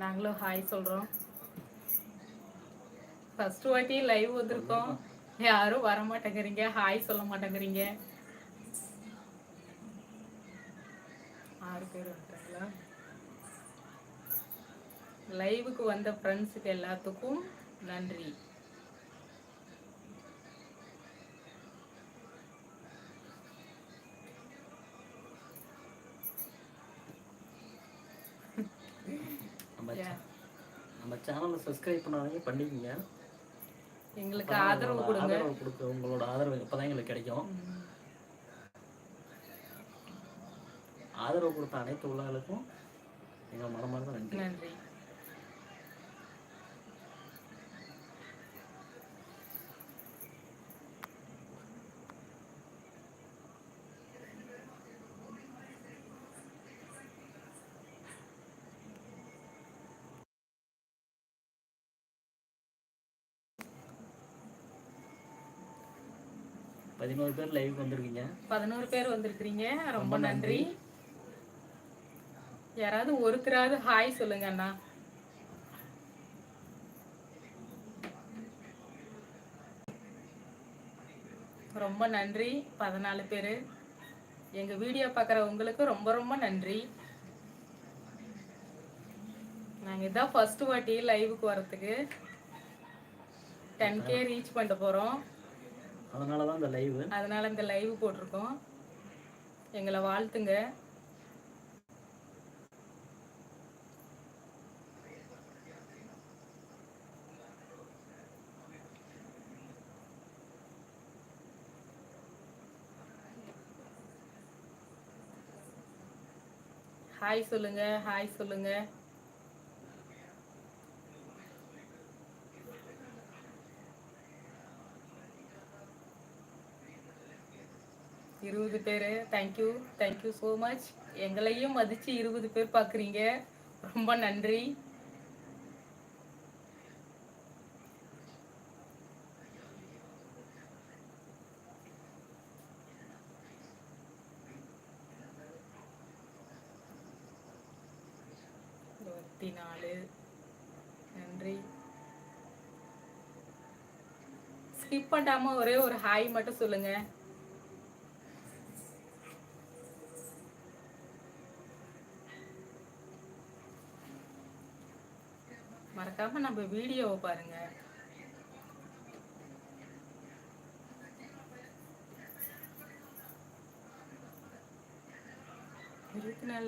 நாங்களும் ஹாய் சொல்றோம். ஃபர்ஸ்ட் வாட்டி லைவ் வந்திருக்கோம். யாரும் வர மாட்டேங்கிறீங்க, ஹாய் சொல்ல மாட்டேங்கிறீங்க. 6 பேர் வந்துட்டாங்களா? லைவுக்கு வந்த ஃப்ரெண்ட்ஸுக்கு எல்லாத்துக்கும் நன்றி. நம்ம சேனலை சப்ஸ்கிரைப் பண்ணாதீங்க, பண்ணிக்கங்க. எங்களுக்கு ஆதரவு கொடுங்க. உங்களோட ஆதரவு எப்பதான் எங்களுக்கு கிடைக்கும். ஆதரவு கொடுத்த அனைத்து உள்ளவர்களுக்கும் எங்கள் மனமார்ந்த நன்றி. நன்றி. பதினோரு பேர் லைவ் வந்திருக்கீங்க. 11 பேர் வந்திருக்கிறீங்க, ரொம்ப நன்றி. யாராவது ஒருத்தராவது ஹாய் சொல்லுங்க அண்ணா. ரொம்ப நன்றி. 14 பேர். எங்க வீடியோ பார்க்குற உங்களுக்கு ரொம்ப ரொம்ப நன்றி. நாங்க இதான் ஃபர்ஸ்ட் வாட்டி லைவுக்கு வரதுக்கு 10K ரீச் பண்ண போறோம். அதனால இந்த லைவ் போட்டிருக்கோம். எங்களை வாழ்த்துங்க. ஹாய் சொல்லுங்க, ஹாய் சொல்லுங்க. இருபது பேர். Thank you, thank you so much. எங்களையும் மதிச்சு 20 பேர் பார்க்குறீங்க, ரொம்ப நன்றி. நன்றி. ஸ்கிப் பண்ணாம ஒரே ஒரு ஹாய் மட்டும் சொல்லுங்க. மறக்காம நம்ம வீடியோவை பாருங்க.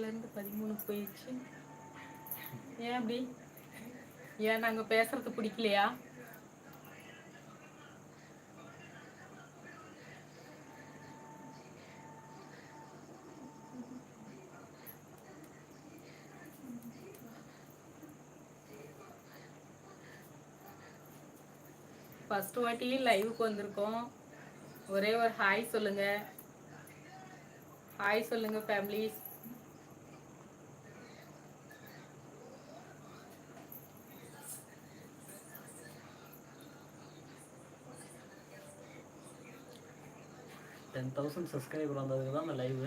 இருந்து 13 போயிடுச்சு. ஏன் அப்படி? ஏன் நாங்க பேசுறது பிடிக்கலையா? ஃபர்ஸ்ட் வாட்டி லைவுக்கு வந்திருக்கோம். ஒரே ஒரு ஹாய் சொல்லுங்க. ஹாய் சொல்லுங்க ஃபேமிலிஸ். சப்ஸ்கிரைபர் வந்ததுக்கு தான் அந்த லைவ்.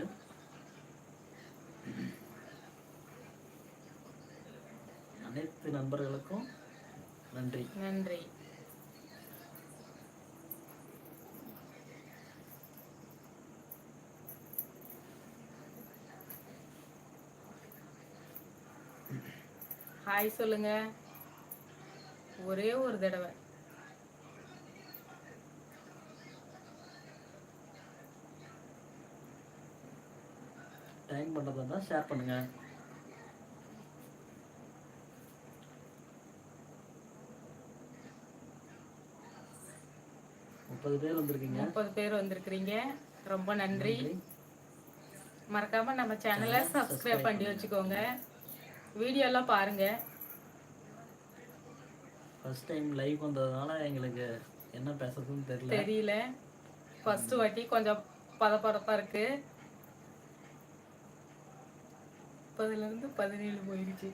அனைத்து நண்பர்களுக்கும் நன்றி. நன்றி. ஹாய் சொல்லுங்க ஒரே ஒரு தடவை. டைம் பண்ணுறதா ஷேர் பண்ணுங்க. பேர் வந்திருக்கீங்க. 30 பேர் வந்திருக்கிறீங்க, ரொம்ப நன்றி. மறக்காம நம்ம சேனலை சப்ஸ்கிரைப் பண்ணி வச்சுக்கோங்க. வீடியோ எல்லாம் பாருங்க. ஃபர்ஸ்ட் டைம் லைவ் வந்ததுனால எங்களுக்கு என்ன பேசுறதுன்னு தெரியல. ஃபர்ஸ்ட் வாட்டி கொஞ்சம் பதப்பதப்பா இருக்கு. 30ல இருந்து 17 போயிடுச்சு.